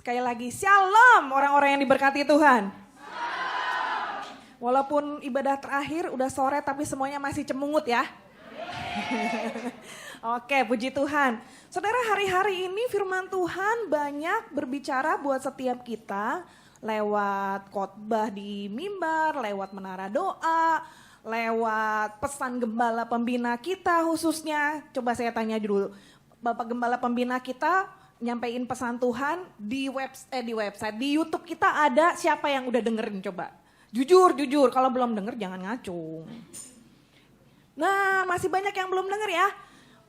Sekali lagi, shalom orang-orang yang diberkati Tuhan. Walaupun ibadah terakhir udah sore tapi semuanya masih cemungut ya. Oke, puji Tuhan. Saudara, hari-hari ini firman Tuhan banyak berbicara buat setiap kita lewat khotbah di mimbar, lewat menara doa, lewat pesan gembala pembina kita khususnya. Coba saya tanya dulu, Bapak Gembala Pembina kita nyampein pesan Tuhan di website, di YouTube kita ada siapa yang udah dengerin coba? Jujur, kalau belum denger jangan ngacung. Nah, masih banyak yang belum denger ya.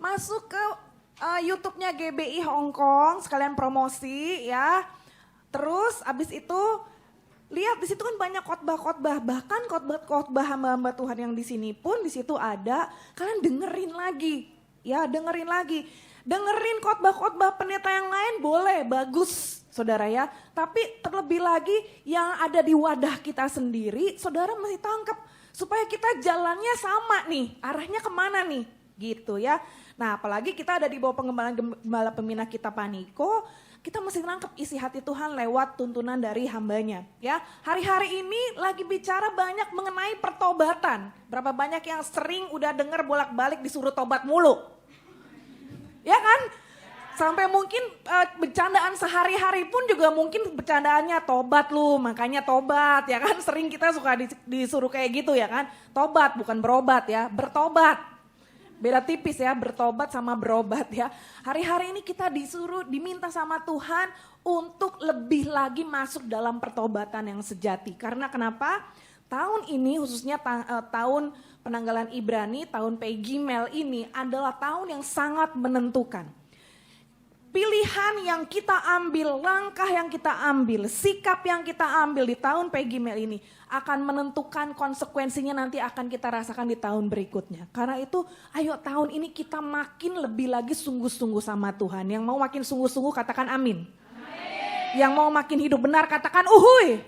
Masuk ke YouTube-nya GBI Hong Kong, sekalian promosi ya. Terus abis itu lihat di situ kan banyak khotbah-khotbah, bahkan khotbah hamba-hamba Tuhan yang di sini pun di situ ada. Kalian dengerin lagi, ya dengerin lagi. Dengerin khotbah-khotbah pendeta yang lain boleh, bagus saudara ya. Tapi terlebih lagi yang ada di wadah kita sendiri, saudara mesti tangkap. Supaya kita jalannya sama nih, arahnya kemana nih gitu ya. Nah apalagi kita ada di bawah pengembalaan gembala pembina kita Paniko, kita mesti nangkep isi hati Tuhan lewat tuntunan dari hambanya ya. Hari-hari ini lagi bicara banyak mengenai pertobatan. Berapa banyak yang sering udah denger bolak-balik disuruh tobat mulu. Ya kan? Sampai mungkin bercandaan sehari-hari pun juga mungkin bercandaannya tobat lu, makanya tobat ya kan. Sering kita suka disuruh kayak gitu ya kan. Tobat bukan berobat ya, bertobat. Beda tipis ya, bertobat sama berobat ya. Hari-hari ini kita diminta sama Tuhan untuk lebih lagi masuk dalam pertobatan yang sejati. Karena kenapa? Tahun ini khususnya tahun penanggalan Ibrani, tahun Pei Gimel ini adalah tahun yang sangat menentukan. Pilihan yang kita ambil, langkah yang kita ambil, sikap yang kita ambil di tahun Pei Gimel ini akan menentukan konsekuensinya nanti akan kita rasakan di tahun berikutnya. Karena itu ayo tahun ini kita makin lebih lagi sungguh-sungguh sama Tuhan. Yang mau makin sungguh-sungguh katakan amin. Yang mau makin hidup benar katakan uhuy.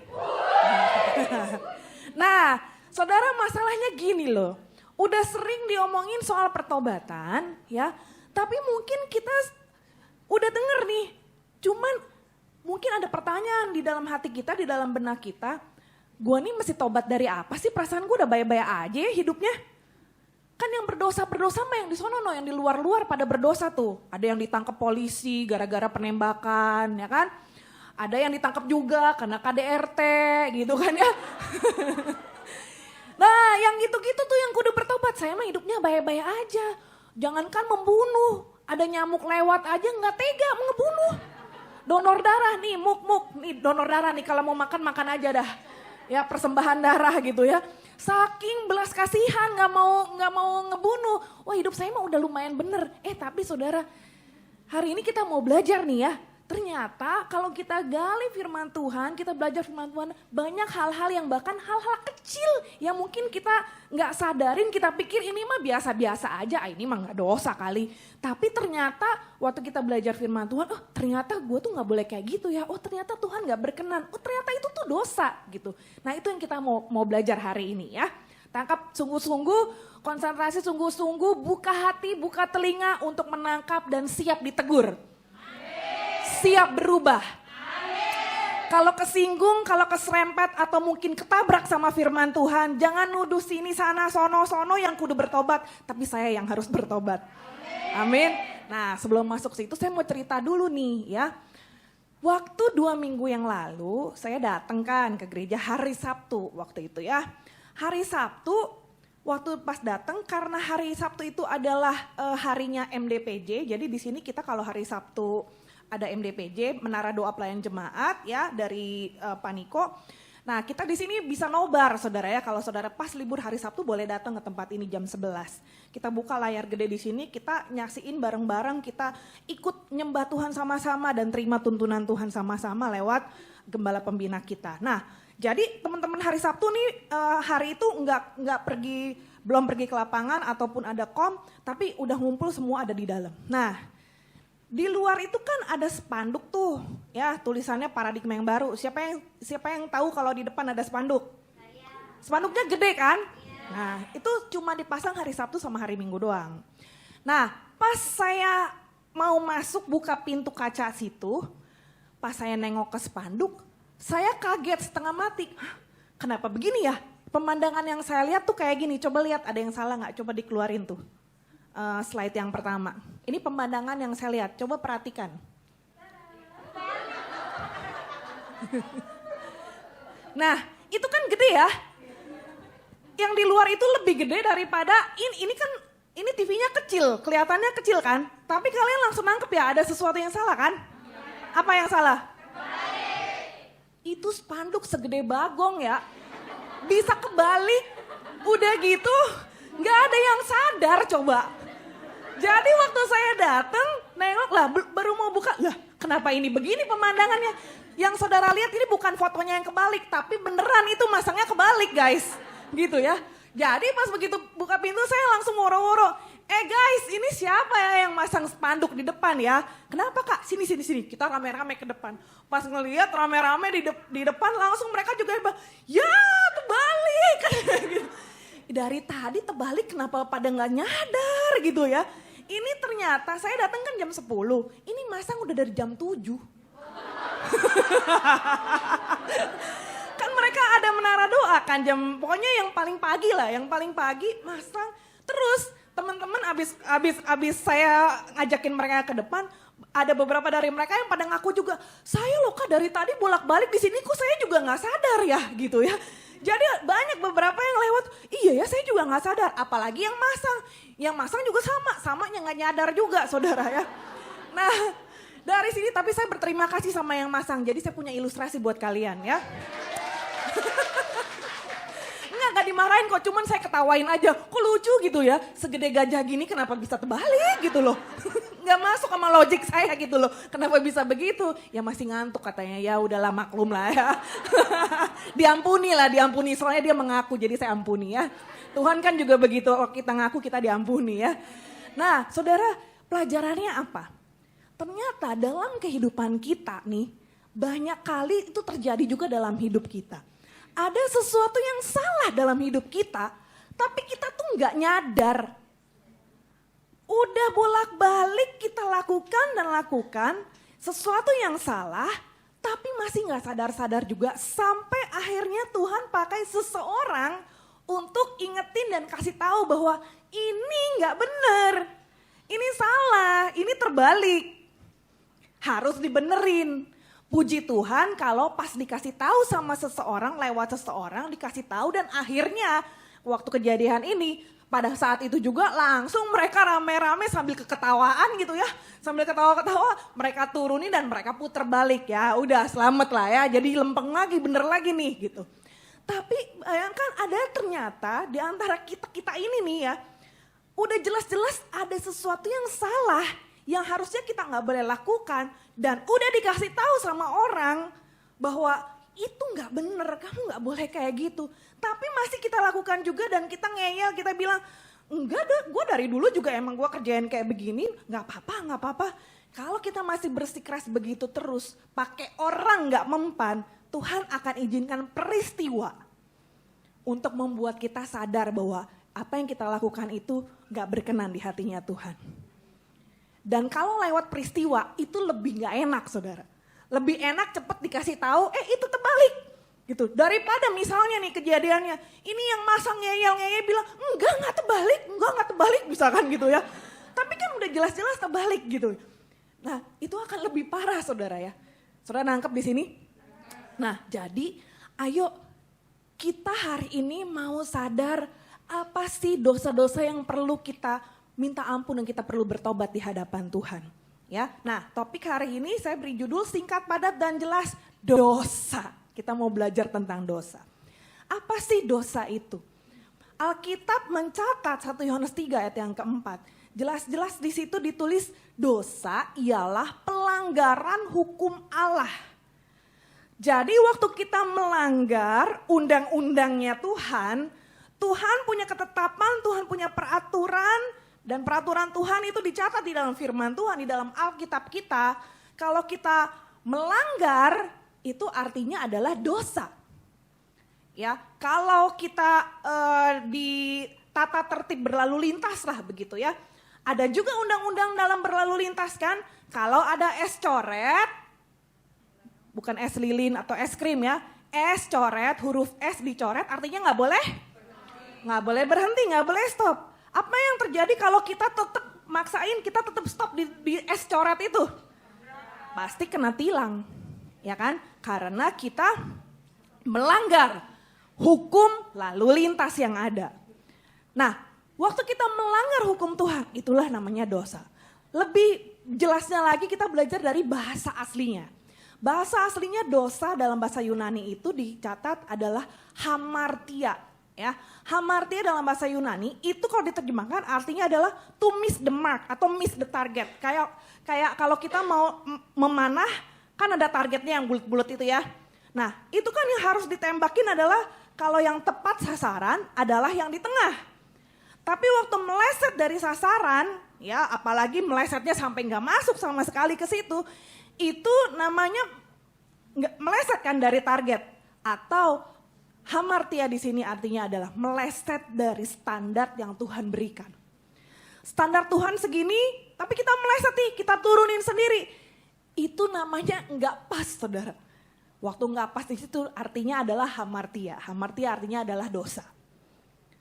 Nah, saudara masalahnya gini loh. Udah sering diomongin soal pertobatan ya. Tapi mungkin kita udah denger nih. Cuman mungkin ada pertanyaan di dalam hati kita, di dalam benak kita. Gue nih mesti tobat dari apa sih? Perasaan gue udah baik-baik aja ya hidupnya. Kan yang berdosa-berdosa mah yang di sono, yang di luar-luar pada berdosa tuh. Ada yang ditangkap polisi gara-gara penembakan ya kan. Ada yang ditangkap juga karena KDRT gitu kan ya. Nah yang gitu-gitu tuh yang kudu bertobat. Saya mah hidupnya baik-baik aja. Jangankan membunuh. Ada nyamuk lewat aja gak tega ngebunuh. Donor darah nih, muk. Nih donor darah nih kalau mau makan aja dah. Ya persembahan darah gitu ya. Saking belas kasihan gak mau ngebunuh. Wah hidup saya mah udah lumayan bener. Tapi saudara hari ini kita mau belajar nih ya. Ternyata kalau kita gali firman Tuhan, kita belajar firman Tuhan, banyak hal-hal yang bahkan hal-hal kecil yang mungkin kita gak sadarin, kita pikir ini mah biasa-biasa aja, ini mah gak dosa kali. Tapi ternyata waktu kita belajar firman Tuhan, oh ternyata gue tuh gak boleh kayak gitu ya, oh ternyata Tuhan gak berkenan, oh ternyata itu tuh dosa gitu. Nah itu yang kita mau belajar hari ini ya. Tangkap sungguh-sungguh, konsentrasi sungguh-sungguh, buka hati, buka telinga untuk menangkap dan siap ditegur. Siap berubah. Kalau kesinggung, kalau keserempet atau mungkin ketabrak sama firman Tuhan, jangan nuduh sini sana sono yang kudu bertobat, tapi saya yang harus bertobat. Amin. Nah sebelum masuk situ saya mau cerita dulu nih ya. Waktu 2 minggu yang lalu saya datang kan ke gereja hari Sabtu waktu itu ya. Hari Sabtu waktu pas datang karena hari Sabtu itu adalah harinya MDPJ, jadi di sini kita kalau hari Sabtu ada MDPJ, Menara Doa Pelayan Jemaat ya dari Paniko. Nah kita di sini bisa nobar saudara ya, kalau saudara pas libur hari Sabtu boleh datang ke tempat ini jam 11. Kita buka layar gede di sini, kita nyaksiin bareng-bareng, kita ikut nyembah Tuhan sama-sama dan terima tuntunan Tuhan sama-sama lewat gembala pembina kita. Nah jadi teman-teman hari Sabtu nih hari itu belum pergi ke lapangan ataupun ada tapi udah ngumpul semua ada di dalam. Nah di luar itu kan ada spanduk tuh, ya tulisannya paradigma yang baru. Siapa yang tahu kalau di depan ada spanduk? Spanduknya gede kan? Nah itu cuma dipasang hari Sabtu sama hari Minggu doang. Nah pas saya mau masuk buka pintu kaca situ, Pas saya nengok ke spanduk, saya kaget setengah mati. Hah, kenapa begini ya? Pemandangan yang saya lihat tuh kayak gini. Coba lihat ada yang salah nggak? Coba dikeluarin tuh. Slide yang pertama. Ini pemandangan yang saya lihat. Coba perhatikan. Nah, itu kan gede ya. Yang di luar itu lebih gede daripada ini kan ini TV-nya kecil, kelihatannya kecil kan? Tapi kalian langsung nangkep ya ada sesuatu yang salah kan? Apa yang salah? Itu spanduk segede bagong ya. Bisa kebalik. Udah gitu, nggak ada yang sadar coba. Jadi waktu saya datang, nengok lah, baru mau buka, lah kenapa ini begini pemandangannya? Yang saudara lihat ini bukan fotonya yang kebalik, tapi beneran itu masangnya kebalik guys. Gitu ya. Jadi pas begitu buka pintu saya langsung woro-woro. Guys, ini siapa ya yang masang spanduk di depan ya? Kenapa kak? Sini. Kita rame-rame ke depan. Pas ngelihat rame-rame di depan langsung mereka juga bilang, ya terbalik. Gitu. Dari tadi terbalik kenapa pada nggak nyadar gitu ya. Ini ternyata saya datang kan jam 10. Ini masang udah dari jam 7. Kan mereka ada menara doa kan pokoknya yang paling pagi lah, yang paling pagi masang. Terus teman-teman abis saya ngajakin mereka ke depan, ada beberapa dari mereka yang pada ngaku juga, saya loh kak dari tadi bolak-balik di sini kok saya juga nggak sadar ya gitu ya. Jadi banyak beberapa yang lewat, iya ya saya juga nggak sadar, apalagi yang masang juga samanya nggak nyadar juga saudara ya. Nah dari sini tapi saya berterima kasih sama yang masang, jadi saya punya ilustrasi buat kalian ya. Nggak dimarahin kok, cuman saya ketawain aja, kok lucu gitu ya, segede gajah gini kenapa bisa terbalik gitu loh. Nggak masuk sama logik saya gitu loh, kenapa bisa begitu, ya masih ngantuk katanya, ya udahlah maklum lah ya. Diampuni, soalnya dia mengaku jadi saya ampuni ya. Tuhan kan juga begitu, kalau kita ngaku kita diampuni ya. Nah saudara, pelajarannya apa? Ternyata dalam kehidupan kita nih, banyak kali itu terjadi juga dalam hidup kita. Ada sesuatu yang salah dalam hidup kita, tapi kita tuh nggak nyadar. Udah bolak-balik kita lakukan sesuatu yang salah, tapi masih nggak sadar-sadar juga. Sampai akhirnya Tuhan pakai seseorang untuk ingetin dan kasih tahu bahwa ini nggak benar, ini salah, ini terbalik, harus dibenerin. Puji Tuhan kalau pas dikasih tahu sama seseorang, lewat seseorang dikasih tahu dan akhirnya waktu kejadian ini pada saat itu juga langsung mereka rame-rame sambil keketawaan gitu ya. Sambil ketawa-ketawa mereka turunin dan mereka puter balik ya. Udah selamat lah ya, jadi lempeng lagi, bener lagi nih gitu. Tapi bayangkan ada ternyata di antara kita ini nih ya, udah jelas-jelas ada sesuatu yang salah yang harusnya kita nggak boleh lakukan dan udah dikasih tahu sama orang bahwa itu nggak bener, kamu nggak boleh kayak gitu. Tapi masih kita lakukan juga dan kita ngeyel, kita bilang enggak deh, gue dari dulu juga emang gue kerjain kayak begini, nggak apa-apa. Kalau kita masih bersikeras begitu terus, pakai orang nggak mempan, Tuhan akan izinkan peristiwa untuk membuat kita sadar bahwa apa yang kita lakukan itu nggak berkenan di hatinya Tuhan. Dan kalau lewat peristiwa itu lebih gak enak saudara. Lebih enak cepet dikasih tahu, itu terbalik. Gitu. Daripada misalnya nih kejadiannya, ini yang masang ngeyel bilang, enggak terbalik misalkan gitu ya. Tapi kan udah jelas-jelas terbalik gitu. Nah itu akan lebih parah saudara ya. Saudara nangkep di sini? Nah jadi ayo kita hari ini mau sadar apa sih dosa-dosa yang perlu kita minta ampun dan kita perlu bertobat di hadapan Tuhan. Ya, nah topik hari ini saya beri judul singkat, padat dan jelas, dosa. Kita mau belajar tentang dosa. Apa sih dosa itu? Alkitab mencatat 1 Yohanes 3 ayat yang keempat. Jelas-jelas di situ ditulis dosa ialah pelanggaran hukum Allah. Jadi waktu kita melanggar undang-undangnya Tuhan, Tuhan punya ketetapan, Tuhan punya peraturan. Dan peraturan Tuhan itu dicatat di dalam firman Tuhan, di dalam Alkitab kita. Kalau kita melanggar, itu artinya adalah dosa. Ya, kalau kita di tata tertib berlalu lintas lah begitu ya. Ada juga undang-undang dalam berlalu lintas kan. Kalau ada es coret, bukan es lilin atau es krim ya. Es coret, huruf S dicoret artinya nggak boleh berhenti, nggak boleh stop. Apa yang terjadi kalau kita tetap maksain, kita tetap stop di es coret itu? Pasti kena tilang, ya kan? Karena kita melanggar hukum lalu lintas yang ada. Nah, waktu kita melanggar hukum Tuhan, itulah namanya dosa. Lebih jelasnya lagi kita belajar dari bahasa aslinya. Bahasa aslinya dosa dalam bahasa Yunani itu dicatat adalah hamartia. Ya, hamartia dalam bahasa Yunani itu kalau diterjemahkan artinya adalah to miss the mark atau miss the target. Kayak kalau kita mau memanah kan ada targetnya yang bulat-bulat itu ya. Nah, itu kan yang harus ditembakin adalah kalau yang tepat sasaran adalah yang di tengah. Tapi waktu meleset dari sasaran, ya apalagi melesetnya sampai nggak masuk sama sekali ke situ, itu namanya nggak meleset kan dari target. Atau hamartia di sini artinya adalah meleset dari standar yang Tuhan berikan. Standar Tuhan segini, tapi kita meleset nih, kita turunin sendiri. Itu namanya nggak pas, saudara. Waktu nggak pas di situ artinya adalah hamartia. Hamartia artinya adalah dosa.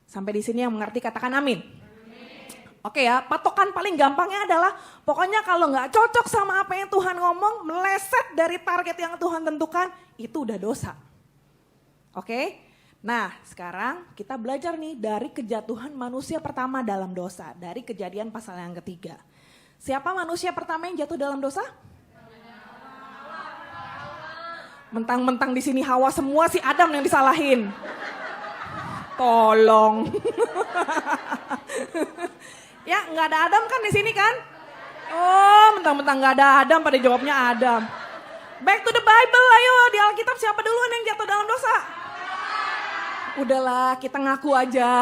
Sampai di sini yang mengerti katakan amin. Oke ya, patokan paling gampangnya adalah pokoknya kalau nggak cocok sama apa yang Tuhan ngomong, meleset dari target yang Tuhan tentukan, itu udah dosa. Oke, nah sekarang kita belajar nih dari kejatuhan manusia pertama dalam dosa, dari Kejadian pasal yang ketiga. Siapa manusia pertama yang jatuh dalam dosa? Mentang-mentang di sini Hawa semua, si Adam yang disalahin. Tolong. Ya, nggak ada Adam kan di sini kan? Oh, mentang-mentang nggak ada Adam, pada jawabnya Adam. Back to the Bible, ayo di Alkitab siapa duluan yang jatuh dalam dosa? Udahlah, kita ngaku aja.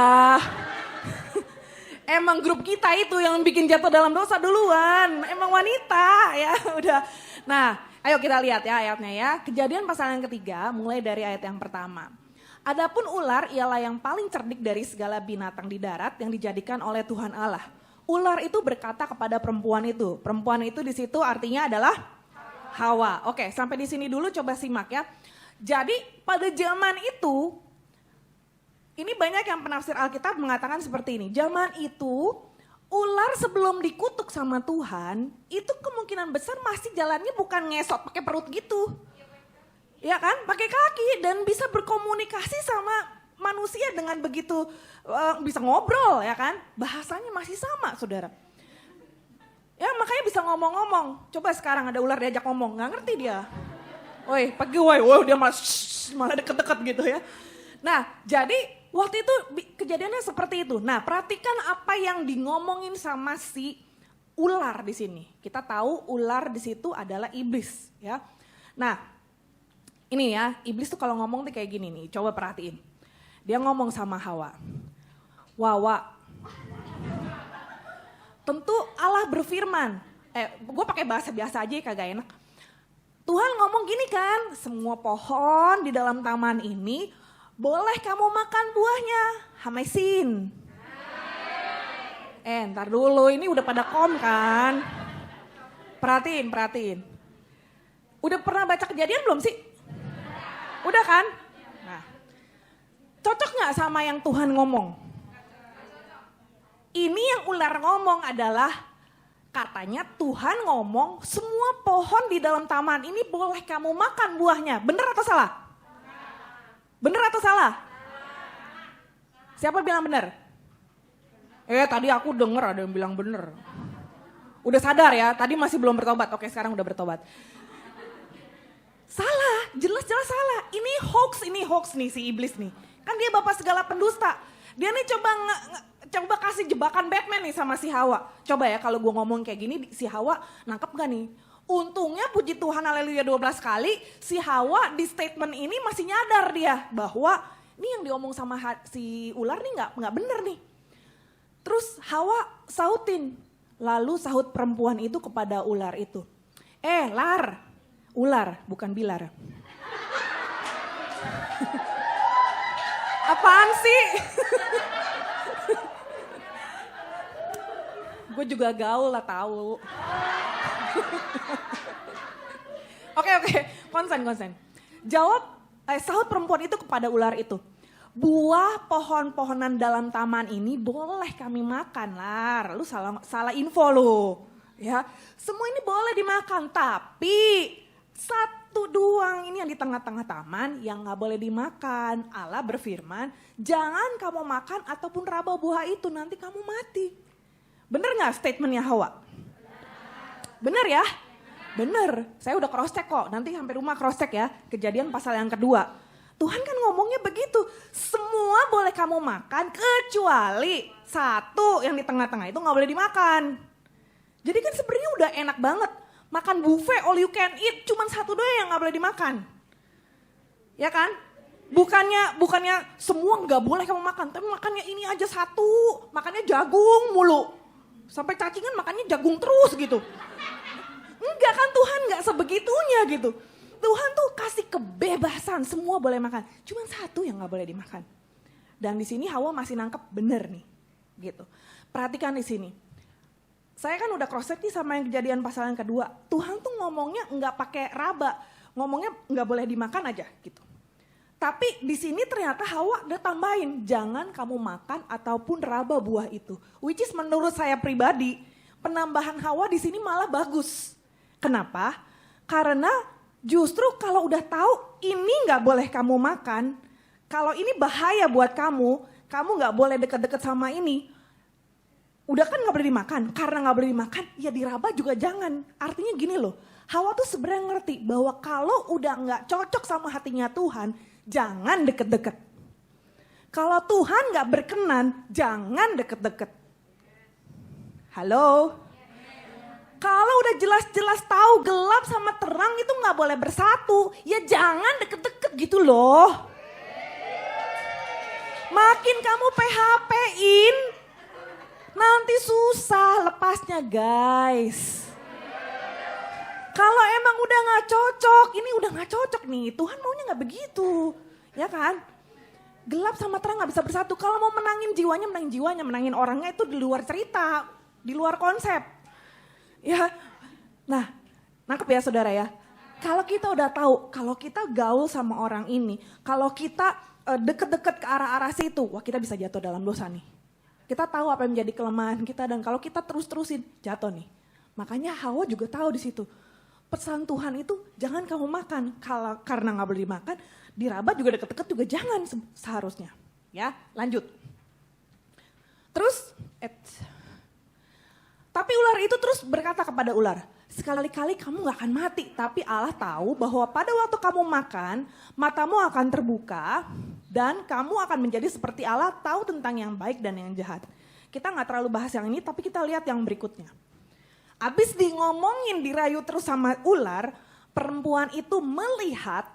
Emang grup kita itu yang bikin jatuh dalam dosa duluan. Emang wanita, ya udah. Nah, ayo kita lihat ya ayatnya ya. Kejadian pasal yang ketiga, mulai dari ayat yang pertama. Adapun ular ialah yang paling cerdik dari segala binatang di darat yang dijadikan oleh Tuhan Allah. Ular itu berkata kepada perempuan itu. Perempuan itu di situ artinya adalah Hawa. Oke, sampai di sini dulu coba simak ya. Jadi pada zaman itu, ini banyak yang penafsir Alkitab mengatakan seperti ini. Zaman itu ular sebelum dikutuk sama Tuhan, itu kemungkinan besar masih jalannya bukan ngesot pakai perut gitu. Ya kan, pakai kaki dan bisa berkomunikasi sama manusia dengan begitu bisa ngobrol ya kan. Bahasanya masih sama saudara. Ya makanya bisa ngomong-ngomong. Coba sekarang ada ular diajak ngomong, gak ngerti dia. Woi pergi woi, dia malah deket-deket gitu ya. Nah jadi waktu itu kejadiannya seperti itu. Nah perhatikan apa yang ngomongin sama si ular di sini. Kita tahu ular di situ adalah iblis ya. Nah ini ya, iblis tuh kalau ngomong tuh kayak gini nih, coba perhatiin. Dia ngomong sama Hawa. Wawa. Tentu Allah berfirman. Gue pakai bahasa biasa aja kagak enak. Tuhan ngomong gini kan, semua pohon di dalam taman ini boleh kamu makan buahnya. Hamesin. Ntar dulu, ini udah pada kom kan. Perhatiin. Udah pernah baca Kejadian belum sih? Udah kan? Nah, cocok gak sama yang Tuhan ngomong? Ini yang ular ngomong adalah, katanya Tuhan ngomong semua pohon di dalam taman ini boleh kamu makan buahnya. Bener atau salah? Bener atau salah? Siapa bilang bener? Tadi aku denger ada yang bilang bener. Udah sadar ya, tadi masih belum bertobat. Oke sekarang udah bertobat. Salah, jelas-jelas salah. Ini hoax nih si iblis nih. Kan dia bapak segala pendusta. Dia nih coba kasih jebakan Batman nih sama si Hawa. Coba ya kalau gue ngomong kayak gini si Hawa nangkep gak nih? Untungnya puji Tuhan haleluya 12 kali si Hawa di statement ini masih nyadar dia bahwa ini yang diomong sama si ular nih nggak bener nih. Terus Hawa sautin. Lalu sahut perempuan itu kepada ular itu. Ular, bukan bilar. Apaan sih? Gue juga gaul lah tahu. Oke. Konsen. Sahut perempuan itu kepada ular itu. Buah pohon-pohonan dalam taman ini boleh kami makan, Lar. Lu salah info lu. Ya, semua ini boleh dimakan, tapi satu doang ini yang di tengah-tengah taman yang gak boleh dimakan. Allah berfirman, jangan kamu makan ataupun raba buah itu, nanti kamu mati. Bener gak statementnya Hawa? Bener ya? Bener, saya udah cross check kok, nanti sampai rumah cross check ya. Kejadian pasal yang kedua. Tuhan kan ngomongnya begitu, semua boleh kamu makan kecuali satu yang di tengah-tengah itu gak boleh dimakan. Jadi kan sebenarnya udah enak banget. Makan buffet all you can eat, cuman satu doang yang gak boleh dimakan. Ya kan? Bukannya semua gak boleh kamu makan, tapi makannya ini aja satu. Makannya jagung mulu. Sampai cacingan makannya jagung terus gitu. Enggak kan, Tuhan gak sebegitunya gitu. Tuhan tuh kasih kebebasan, semua boleh makan. Cuman satu yang gak boleh dimakan. Dan di sini Hawa masih nangkep bener nih. Gitu. Perhatikan di sini. Saya kan udah cross check nih sama yang kejadian pasal yang kedua. Tuhan tuh ngomongnya nggak pakai raba, ngomongnya nggak boleh dimakan aja gitu. Tapi di sini ternyata Hawa udah tambahin, jangan kamu makan ataupun raba buah itu. Which is menurut saya pribadi, penambahan Hawa di sini malah bagus. Kenapa? Karena justru kalau udah tahu ini nggak boleh kamu makan, kalau ini bahaya buat kamu nggak boleh deket-deket sama ini. Udah kan gak boleh dimakan, karena gak boleh dimakan ya diraba juga jangan. Artinya gini loh, Hawa tuh sebenarnya ngerti bahwa kalau udah gak cocok sama hatinya Tuhan, jangan deket-deket. Kalau Tuhan gak berkenan, jangan deket-deket. Halo? Kalau udah jelas-jelas tahu gelap sama terang itu gak boleh bersatu, ya jangan deket-deket gitu loh. Makin kamu PHP-in, nanti susah lepasnya guys. Kalau emang udah gak cocok, ini udah gak cocok nih. Tuhan maunya gak begitu, ya kan? Gelap sama terang gak bisa bersatu. Kalau mau menangin jiwanya, menangin orangnya itu di luar cerita, di luar konsep. Ya, nah nangkep ya saudara ya. Kalau kita udah tahu, kalau kita gaul sama orang ini, kalau kita deket-deket ke arah-arah situ, wah kita bisa jatuh dalam dosa nih. Kita tahu apa yang menjadi kelemahan kita dan kalau kita terus-terusin jatuh nih. Makanya Hawa juga tahu di situ. Pesan Tuhan itu jangan kamu makan. Kalau karena nggak boleh dimakan, diraba juga deket-deket juga jangan seharusnya. Ya, lanjut. Terus, tapi ular itu terus berkata kepada ular, sekali-kali kamu gak akan mati. Tapi Allah tahu bahwa pada waktu kamu makan, matamu akan terbuka dan kamu akan menjadi seperti Allah, tahu tentang yang baik dan yang jahat. Kita gak terlalu bahas yang ini, tapi kita lihat yang berikutnya. Abis ngomongin dirayu terus sama ular, perempuan itu melihat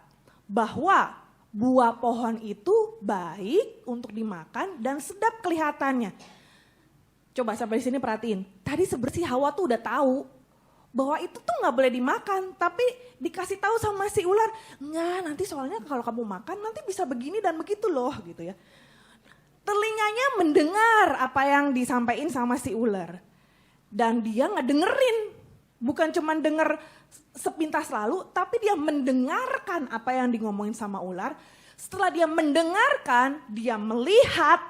bahwa buah pohon itu baik untuk dimakan dan sedap kelihatannya. Coba sampai di sini perhatiin, tadi sebersih Hawa tuh udah tahu bahwa itu tuh nggak boleh dimakan, tapi dikasih tahu sama si ular, nggak nanti soalnya kalau kamu makan nanti bisa begini dan begitu loh gitu ya. Telinganya mendengar apa yang disampaikan sama si ular dan dia ngedengerin, bukan cuma denger sepintas lalu, tapi dia mendengarkan apa yang ngomongin sama ular. Setelah dia mendengarkan, dia melihat,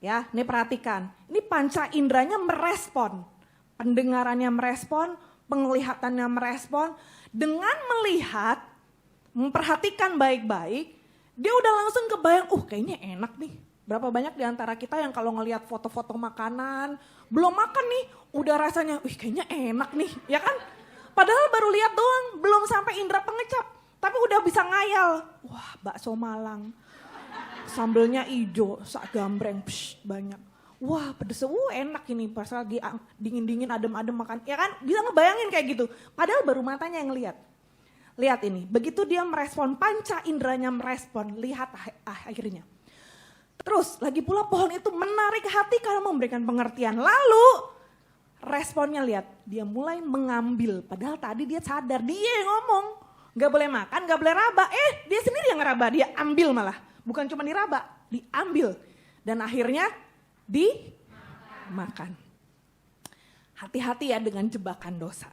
ya ini perhatikan, ini panca inderanya merespon. Pendengarannya merespon, penglihatannya merespon. Dengan melihat, memperhatikan baik-baik, dia udah langsung kebayang, kayaknya enak nih. Berapa banyak di antara kita yang kalau ngelihat foto-foto makanan, belum makan nih, udah rasanya, kayaknya enak nih, ya kan? Padahal baru lihat doang, belum sampai indera pengecap, tapi udah bisa ngayal. Wah, bakso Malang, sambelnya ijo, sak gambreng, banyak. Wah pedes, enak ini pas lagi dingin-dingin adem-adem makan. Ya kan bisa ngebayangin kayak gitu. Padahal baru matanya yang lihat. Lihat ini, begitu dia merespon, panca inderanya merespon, lihat akhirnya. Terus lagi pula pohon itu menarik hati karena memberikan pengertian. Lalu responnya lihat, dia mulai mengambil. Padahal tadi dia sadar, dia yang ngomong. Gak boleh makan, gak boleh raba. Dia sendiri yang ngeraba, dia ambil malah. Bukan cuma diraba, diambil. Dan akhirnya dimakan. Hati-hati ya dengan jebakan dosa.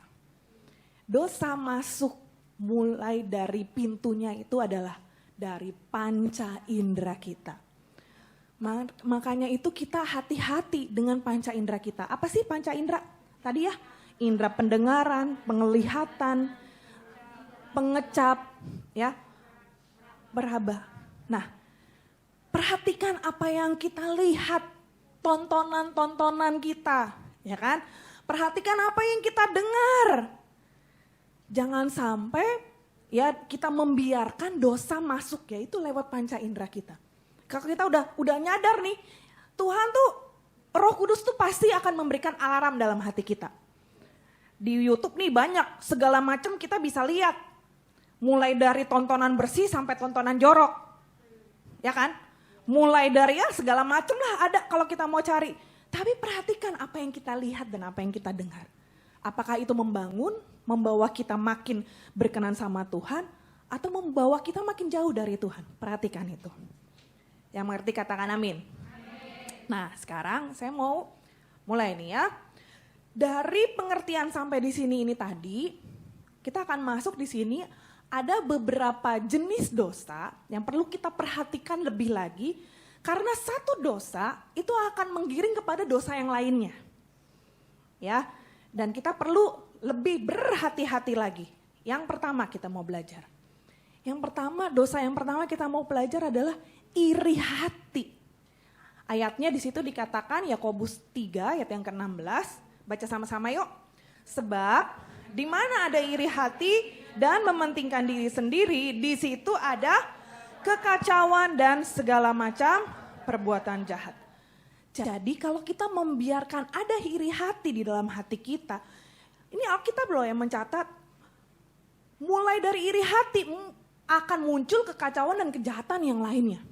Dosa masuk Mulai dari pintunya itu adalah dari panca indera kita. Makanya itu kita hati-hati dengan panca indera kita. Apa sih panca indera? Tadi ya, indera pendengaran, penglihatan, pengecap, ya, meraba. Nah, perhatikan apa yang kita lihat, tontonan-tontonan kita, ya kan? Perhatikan apa yang kita dengar. Jangan sampai ya kita membiarkan dosa masuk, ya itu lewat panca indera kita. Kalau kita udah nyadar nih, Tuhan tuh, Roh Kudus tuh pasti akan memberikan alarm dalam hati kita. Di YouTube nih banyak, segala macam kita bisa lihat. Mulai dari tontonan bersih sampai tontonan jorok. Ya kan? Mulai dari ya segala macam lah ada kalau kita mau cari. Tapi perhatikan apa yang kita lihat dan apa yang kita dengar. Apakah itu membangun, membawa kita makin berkenan sama Tuhan, atau membawa kita makin jauh dari Tuhan. Perhatikan itu. Yang mengerti katakan amin. Nah sekarang saya mau mulai nih ya. Dari pengertian sampai di sini ini tadi, kita akan masuk di sini ada beberapa jenis dosa yang perlu kita perhatikan lebih lagi. Karena satu dosa itu akan menggiring kepada dosa yang lainnya. Ya, dan kita perlu lebih berhati-hati lagi. Yang pertama kita mau belajar. Dosa yang pertama kita mau belajar adalah iri hati. Ayatnya di situ dikatakan Yakobus 3 ayat yang ke-16. Baca sama-sama yuk. Sebab di mana ada iri hati dan mementingkan diri sendiri, di situ ada kekacauan dan segala macam perbuatan jahat. Jadi kalau kita membiarkan ada iri hati di dalam hati kita, ini Alkitab loh yang mencatat, mulai dari iri hati akan muncul kekacauan dan kejahatan yang lainnya.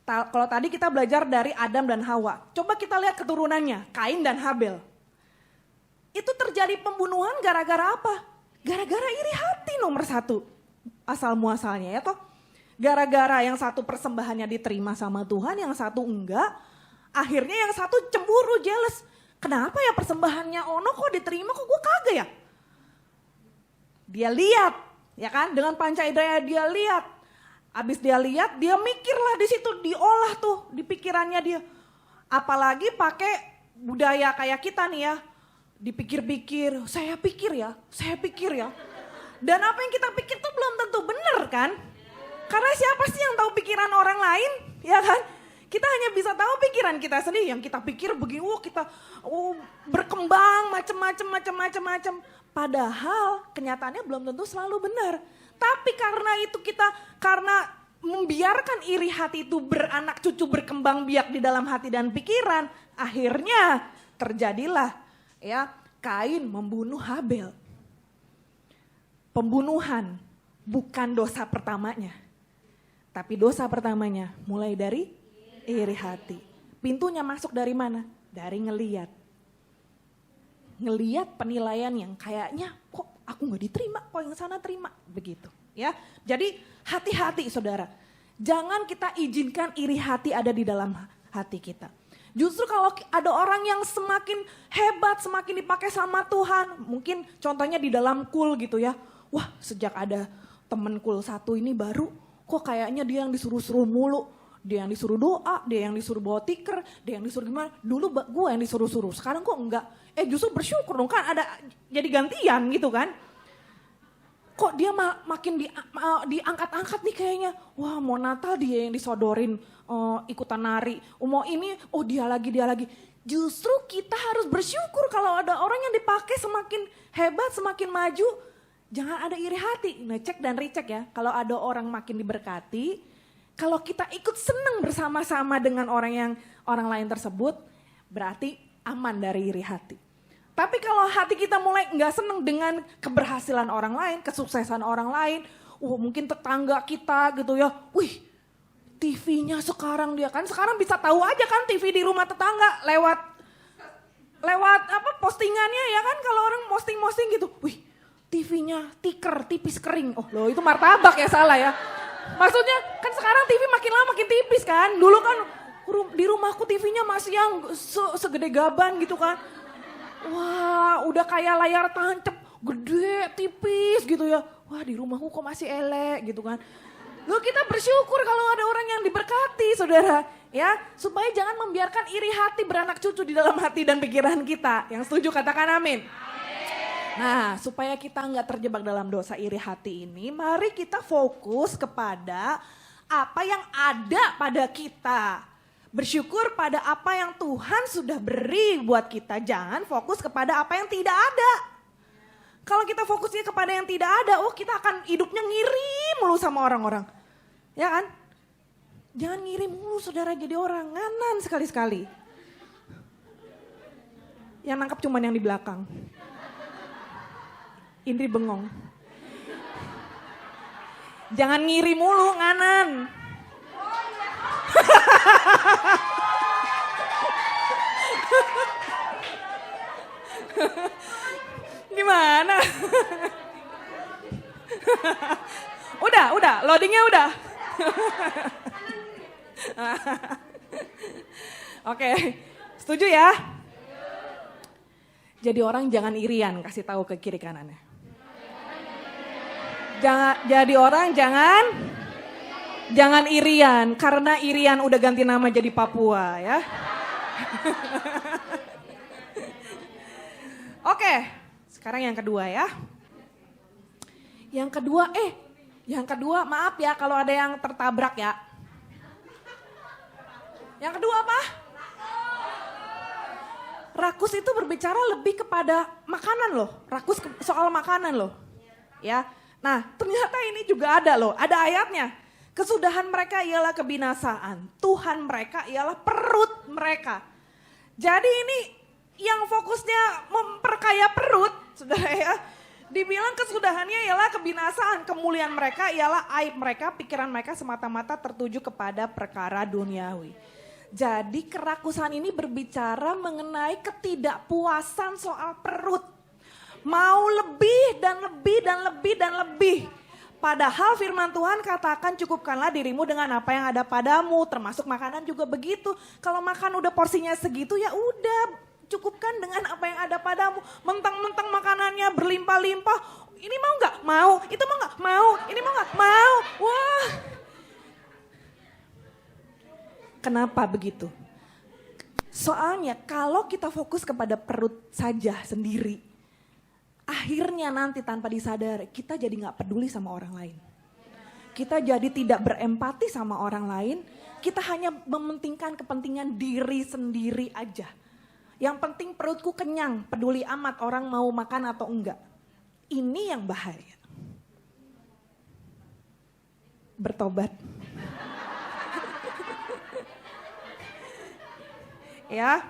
Kalau tadi kita belajar dari Adam dan Hawa, coba kita lihat keturunannya, Kain dan Habel. Itu terjadi pembunuhan gara-gara apa? Gara-gara iri hati nomor satu, asal muasalnya ya toh. Gara-gara yang satu persembahannya diterima sama Tuhan, yang satu enggak. Akhirnya yang satu cemburu, jealous. Kenapa ya persembahannya Ono kok diterima, kok gue kagak ya? Dia lihat, ya kan? Dengan panca indera dia lihat. Abis dia lihat, dia mikirlah di situ, diolah tuh di pikirannya dia. Apalagi pakai budaya kayak kita nih ya. Dipikir-pikir, saya pikir ya. Dan apa yang kita pikir tuh belum tentu benar kan? Karena siapa sih yang tahu pikiran orang lain, ya kan? Kita hanya bisa tahu pikiran kita sendiri. Yang kita pikir begini, kita berkembang macam-macam. Padahal kenyataannya belum tentu selalu benar. Tapi karena membiarkan iri hati itu beranak cucu berkembang biak di dalam hati dan pikiran, akhirnya terjadilah ya Kain membunuh Habel. Pembunuhan bukan dosa pertamanya. Tapi dosa pertamanya mulai dari iri hati. Pintunya masuk dari mana? Dari ngeliat penilaian yang kayaknya kok aku gak diterima, kok yang sana terima. Begitu ya. Jadi hati-hati saudara. Jangan kita izinkan iri hati ada di dalam hati kita. Justru kalau ada orang yang semakin hebat, semakin dipakai sama Tuhan. Mungkin contohnya di dalam kul gitu ya. Wah sejak ada temen kul satu ini baru, kok kayaknya dia yang disuruh-suruh mulu. Dia yang disuruh doa, dia yang disuruh bawa tiker, dia yang disuruh gimana. Dulu gue yang disuruh-suruh, sekarang kok enggak. Justru bersyukur dong kan ada jadi gantian gitu kan. Kok dia makin diangkat-angkat nih kayaknya. Wah mau Natal dia yang disodorin ikutan nari. Mau ini, dia lagi. Justru kita harus bersyukur kalau ada orang yang dipakai semakin hebat, semakin maju. Jangan ada iri hati, ngecek dan recheck ya. Kalau ada orang makin diberkati, kalau kita ikut senang bersama-sama dengan orang lain tersebut, berarti aman dari iri hati. Tapi kalau hati kita mulai nggak senang dengan keberhasilan orang lain, kesuksesan orang lain, mungkin tetangga kita gitu ya, wih TV-nya sekarang sekarang bisa tahu aja kan TV di rumah tetangga lewat apa postingannya ya kan, kalau orang posting gitu, wih TV-nya tiker, tipis kering, loh itu martabak ya salah ya. Maksudnya kan sekarang TV makin lama makin tipis kan, dulu kan di rumahku TV-nya masih yang segede gaban gitu kan. Wah udah kayak layar tancap, gede, tipis gitu ya. wah di rumahku kok masih elek gitu kan. Loh kita bersyukur kalau ada orang yang diberkati saudara. Ya, supaya jangan membiarkan iri hati beranak cucu di dalam hati dan pikiran kita. Yang setuju katakan amin. Nah, supaya kita nggak terjebak dalam dosa iri hati ini, mari kita fokus kepada apa yang ada pada kita. Bersyukur pada apa yang Tuhan sudah beri buat kita. Jangan fokus kepada apa yang tidak ada. Kalau kita fokusnya kepada yang tidak ada, kita akan hidupnya ngiri mulu sama orang-orang. Ya kan? Jangan ngiri mulu saudara jadi orang, nganan sekali-sekali. Yang nangkap cuman yang di belakang. Indri bengong. Jangan ngiri mulu, nganan. Gimana? Udah, loadingnya udah. Oke, setuju ya? Jadi orang jangan irian, kasih tahu ke kiri kanannya. Jadi orang jangan irian, karena irian udah ganti nama jadi Papua ya. Oke, sekarang yang kedua ya. Yang kedua maaf ya kalau ada yang tertabrak ya. Yang kedua apa? Rakus itu berbicara lebih kepada makanan loh. Rakus soal makanan loh. Ya. Nah, ternyata ini juga ada loh, ada ayatnya. Kesudahan mereka ialah kebinasaan. Tuhan mereka ialah perut mereka. Jadi ini yang fokusnya memperkaya perut, saudara ya. Dibilang kesudahannya ialah kebinasaan, kemuliaan mereka ialah aib mereka, pikiran mereka semata-mata tertuju kepada perkara duniawi. Jadi kerakusan ini berbicara mengenai ketidakpuasan soal perut. Mau lebih dan lebih dan lebih dan lebih. Padahal firman Tuhan katakan cukupkanlah dirimu dengan apa yang ada padamu, termasuk makanan juga begitu. Kalau makan udah porsinya segitu ya udah, cukupkan dengan apa yang ada padamu. Mentang-mentang makanannya berlimpah-limpah. Ini mau gak? Mau. Itu mau gak? Mau. Ini mau gak? Mau. Wah. Kenapa begitu? Soalnya kalau kita fokus kepada perut saja sendiri, akhirnya nanti tanpa disadari kita jadi gak peduli sama orang lain. Kita jadi tidak berempati sama orang lain, kita hanya mementingkan kepentingan diri sendiri aja. Yang penting perutku kenyang, peduli amat orang mau makan atau enggak. Ini yang bahaya. Bertobat. Ya.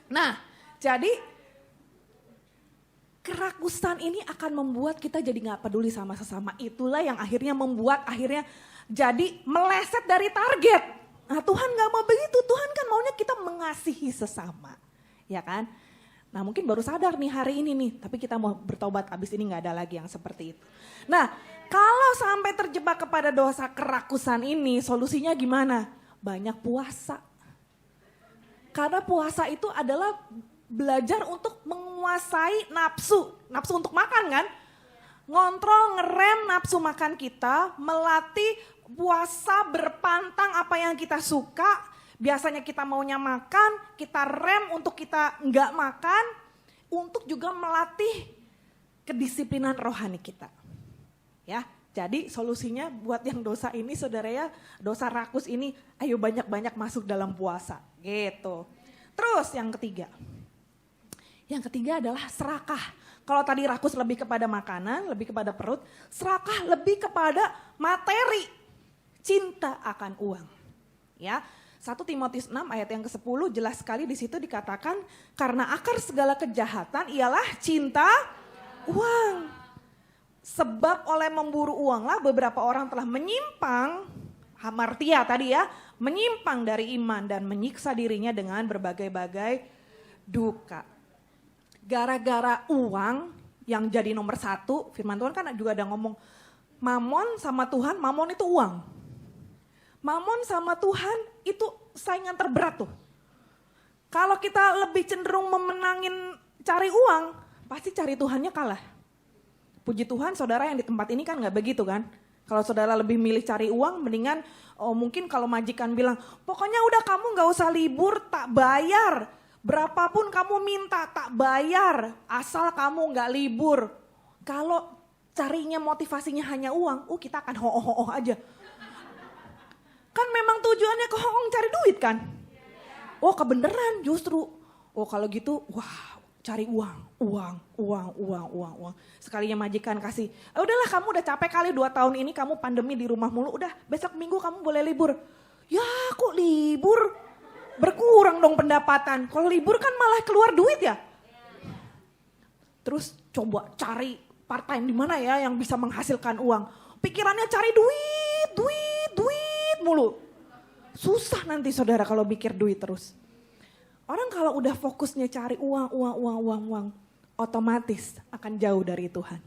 Nah, jadi kerakusan ini akan membuat kita jadi gak peduli sama sesama. Itulah yang akhirnya membuat jadi meleset dari target. Nah, Tuhan gak mau begitu. Tuhan kan maunya kita mengasihi sesama. Ya kan? Nah, mungkin baru sadar nih hari ini nih, tapi kita mau bertobat, abis ini gak ada lagi yang seperti itu. Nah, kalau sampai terjebak kepada dosa kerakusan ini, solusinya gimana? Banyak puasa. Karena puasa itu adalah belajar untuk menguasai nafsu untuk makan kan? Ngontrol, ngerem nafsu makan kita, melatih puasa berpantang apa yang kita suka. Biasanya kita maunya makan, kita rem untuk kita enggak makan, untuk juga melatih kedisiplinan rohani kita. Ya, jadi solusinya buat yang dosa ini saudara ya, dosa rakus ini, ayo banyak-banyak masuk dalam puasa, gitu. Terus yang ketiga adalah serakah. Kalau tadi rakus lebih kepada makanan, lebih kepada perut, serakah lebih kepada materi, cinta akan uang. Ya. 1 Timotius 6 ayat yang ke-10 jelas sekali di situ dikatakan karena akar segala kejahatan ialah cinta uang. Sebab oleh memburu uanglah beberapa orang telah menyimpang, hamartia tadi ya, menyimpang dari iman dan menyiksa dirinya dengan berbagai-bagai duka. Gara-gara uang yang jadi nomor 1, firman Tuhan kan juga ada ngomong, mamon sama Tuhan, mamon itu uang. Mamon sama Tuhan itu saingan terberat tuh. Kalau kita lebih cenderung memenangin cari uang, pasti cari Tuhannya kalah. Puji Tuhan saudara yang di tempat ini kan gak begitu kan. Kalau saudara lebih milih cari uang, mendingan mungkin kalau majikan bilang, pokoknya udah kamu gak usah libur, tak bayar. Berapapun kamu minta, tak bayar. Asal kamu gak libur. Kalau carinya motivasinya hanya uang, kita akan ho-ho-ho aja. Kan memang tujuannya ke Hongkong cari duit kan. Oh kebenaran justru. Oh kalau gitu, wah cari uang. Sekalinya majikan kasih, udahlah kamu udah capek kali 2 tahun ini kamu pandemi di rumah mulu, udah besok minggu kamu boleh libur. Ya kok libur? Berkurang dong pendapatan. Kalau libur kan malah keluar duit ya. Terus coba cari part time di mana ya yang bisa menghasilkan uang. Pikirannya cari duit mulu. Susah nanti saudara kalau mikir duit terus. Orang kalau udah fokusnya cari uang, otomatis akan jauh dari Tuhan.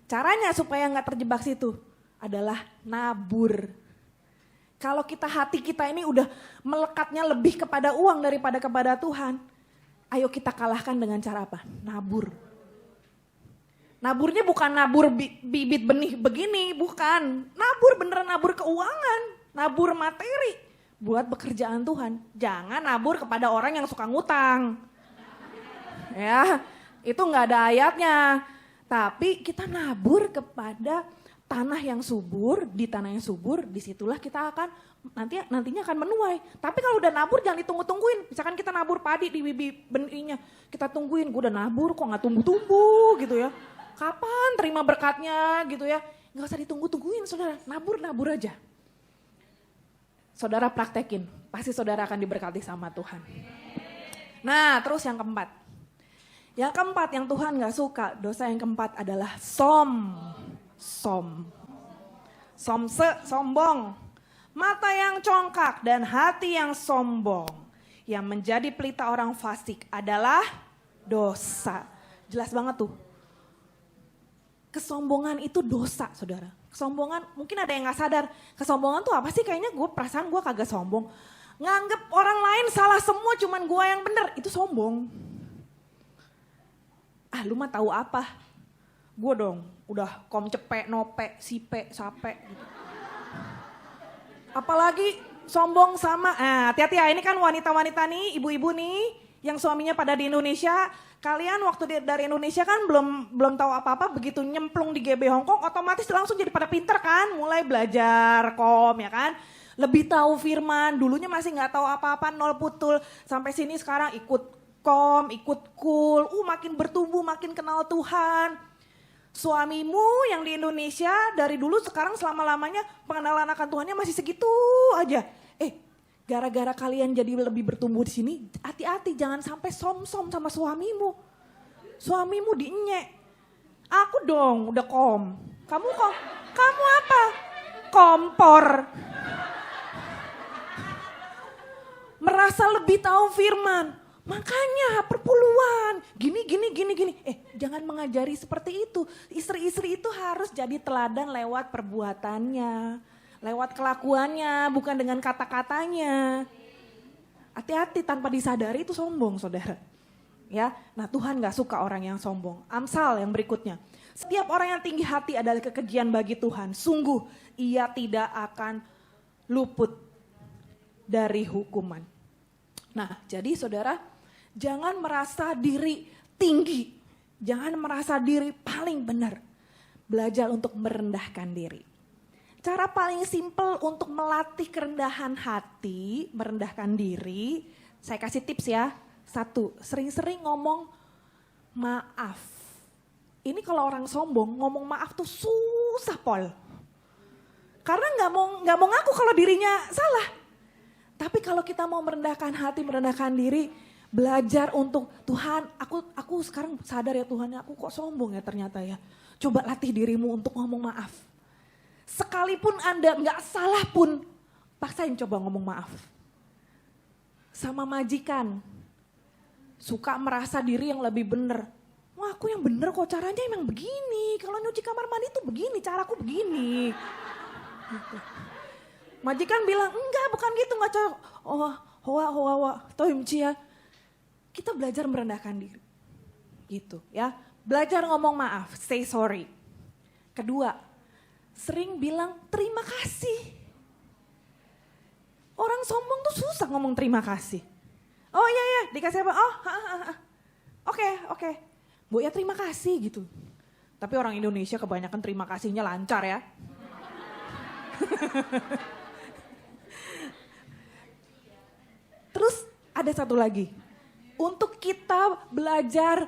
Caranya supaya gak terjebak situ adalah nabur. Kalau hati kita ini udah melekatnya lebih kepada uang daripada kepada Tuhan, ayo kita kalahkan dengan cara apa? Nabur. Naburnya bukan nabur bibit benih begini, bukan. Nabur beneran nabur keuangan, nabur materi buat pekerjaan Tuhan. Jangan nabur kepada orang yang suka ngutang. Ya, itu nggak ada ayatnya. Tapi kita nabur kepada tanah yang subur, di tanah yang subur, disitulah kita akan nantinya akan menuai. Tapi kalau udah nabur jangan ditunggu-tungguin. Misalkan kita nabur padi di bibit benihnya, kita tungguin, gue udah nabur kok nggak tumbuh-tumbuh gitu ya. Kapan terima berkatnya gitu ya. Gak usah ditunggu-tungguin saudara, nabur aja. Saudara praktekin, pasti saudara akan diberkati sama Tuhan. Nah terus yang keempat. Yang keempat yang Tuhan gak suka, dosa yang keempat adalah sombong. Mata yang congkak dan hati yang sombong. Yang menjadi pelita orang fasik adalah dosa. Jelas banget tuh. Kesombongan itu dosa saudara. Kesombongan mungkin ada yang gak sadar. Kesombongan tuh apa sih, kayaknya perasaan gue kagak sombong. Nganggep orang lain salah semua cuman gue yang bener, itu sombong. Ah lu mah tahu apa? Gue dong udah kom cepek, nope, sipe, sape gitu. Apalagi sombong sama, hati-hati ya ini kan wanita-wanita nih, ibu-ibu nih yang suaminya pada di Indonesia. Kalian waktu dari Indonesia kan belum tahu apa-apa, begitu nyemplung di GB Hongkong otomatis langsung jadi pada pinter kan, mulai belajar kom ya kan. Lebih tahu firman, dulunya masih gak tahu apa-apa, nol putul. Sampai sini sekarang ikut kom, ikut kul, makin bertumbuh, makin kenal Tuhan. Suamimu yang di Indonesia dari dulu sekarang selama-lamanya pengenalan akan Tuhannya masih segitu aja. Gara-gara kalian jadi lebih bertumbuh di sini, hati-hati jangan sampai som-som sama suamimu. Suamimu dinyek. Aku dong udah kom. Kamu apa? Kompor. Merasa lebih tahu firman. Makanya perpuluhan. Gini. Jangan mengajari seperti itu. Istri-istri itu harus jadi teladan lewat perbuatannya. Lewat kelakuannya, bukan dengan kata-katanya. Hati-hati tanpa disadari itu sombong saudara. Ya, nah Tuhan gak suka orang yang sombong. Amsal yang berikutnya. Setiap orang yang tinggi hati adalah kekejian bagi Tuhan. Sungguh ia tidak akan luput dari hukuman. Nah jadi saudara, jangan merasa diri tinggi. Jangan merasa diri paling benar. Belajar untuk merendahkan diri. Cara paling simpel untuk melatih kerendahan hati, merendahkan diri, saya kasih tips ya. 1, sering-sering ngomong maaf. Ini kalau orang sombong ngomong maaf tuh susah Pol. Karena nggak mau ngaku kalau dirinya salah. Tapi kalau kita mau merendahkan hati, merendahkan diri, belajar untuk Tuhan, aku sekarang sadar ya Tuhan, aku kok sombong ya ternyata ya. Coba latih dirimu untuk ngomong maaf. Sekalipun Anda nggak salah pun, paksain coba ngomong maaf. Sama majikan, suka merasa diri yang lebih benar. Wah aku yang benar kok, caranya emang begini. Kalau nyuci kamar mandi tuh begini, caraku begini. Gitu. Majikan bilang, enggak bukan gitu, nggak cocok. Hoa, toimci ya. Kita belajar merendahkan diri. Gitu ya, belajar ngomong maaf, say sorry. Kedua, sering bilang terima kasih. Orang sombong tuh susah ngomong terima kasih. Oh iya, dikasih apa? Oh, oke. Bu ya terima kasih gitu. Tapi orang Indonesia kebanyakan terima kasihnya lancar ya. Terus ada satu lagi. Untuk kita belajar